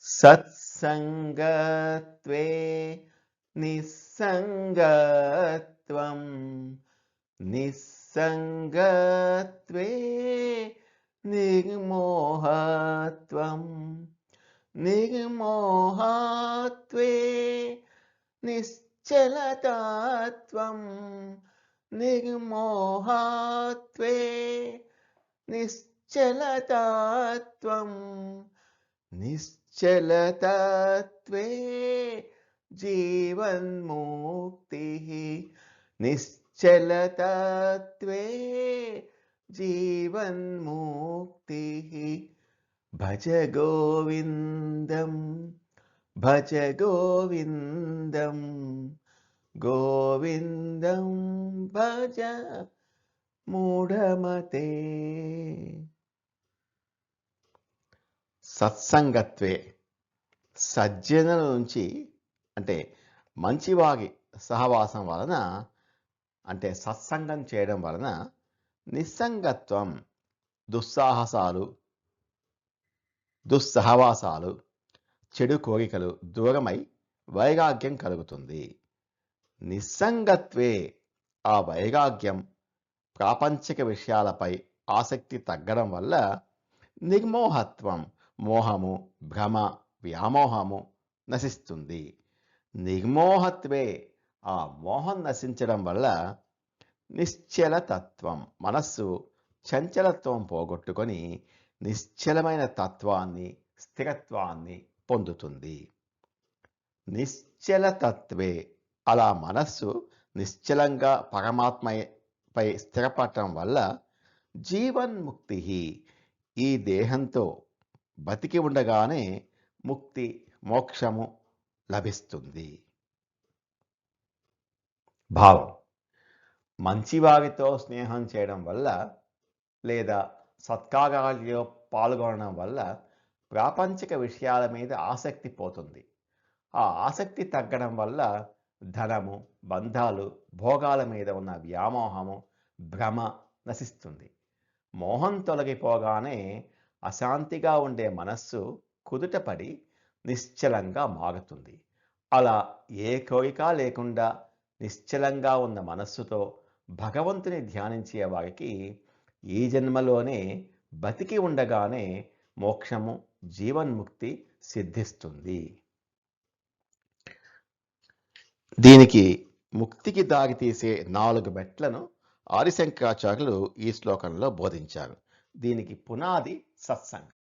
సత్సంగత్వే నిస్సంగత్వం నిస్సంగత్వే నిర్మోహత్వం నిర్మోహత్వే నిశ్చలతత్వం నిర్మోహత్వే నిశ్చలతత్వం నిశ్చలతత్వే జీవన్ముక్తిః నిశ్చలతత్వే జీవన్ముక్తిః భజ గోవిందం భజ గోవిందం గోవిందం భజ మూఢమతే. సత్సంగత్వే సజ్జనుల నుంచి అంటే మంచివాగి సహవాసం వలన అంటే సత్సంగం చేయడం వలన నిస్సంగత్వం దుస్సాహసాలు దుస్సహవాసాలు చెడు కోరికలు దూరమై వైరాగ్యం కలుగుతుంది. నిస్సంగత్వే ఆ వైరాగ్యం ప్రాపంచిక విషయాలపై ఆసక్తి తగ్గడం వల్ల నిర్మోహత్వం మోహము భ్రమ వ్యామోహము నశిస్తుంది. నిర్మోహత్వే ఆ మోహం నశించడం వల్ల నిశ్చలతత్వం మనస్సు చంచలత్వం పోగొట్టుకొని నిశ్చలమైన తత్వాన్ని స్థిరత్వాన్ని పొందుతుంది. నిశ్చలతత్వే అలా మనస్సు నిశ్చలంగా పరమాత్మపై స్థిరపడటం వల్ల జీవన్ముక్తి ఈ దేహంతో బతికి ఉండగానే ముక్తి మోక్షము లభిస్తుంది. భావం మంచివారితో స్నేహం చేయడం వల్ల లేదా సత్కార్యాల్లో పాల్గొనడం వల్ల ప్రాపంచిక విషయాల మీద ఆసక్తి పోతుంది. ఆ ఆసక్తి తగ్గడం వల్ల ధనము బంధాలు భోగాల మీద ఉన్న వ్యామోహము భ్రమ నశిస్తుంది. మోహం తొలగిపోగానే అశాంతిగా ఉండే మనస్సు కుదుటపడి నిశ్చలంగా మారుతుంది. అలా ఏ కోరిక లేకుండా నిశ్చలంగా ఉన్న మనస్సుతో భగవంతుని ధ్యానించే వారికి ఈ జన్మలోనే బతికి ఉండగానే మోక్షము జీవన్ముక్తి సిద్ధిస్తుంది. దీనికి ముక్తికి దారితీసే 4 మెట్లను ఆదిశంకరాచార్యులు ఈ శ్లోకంలో బోధించారు. దీనికి పునాది సత్సంగం.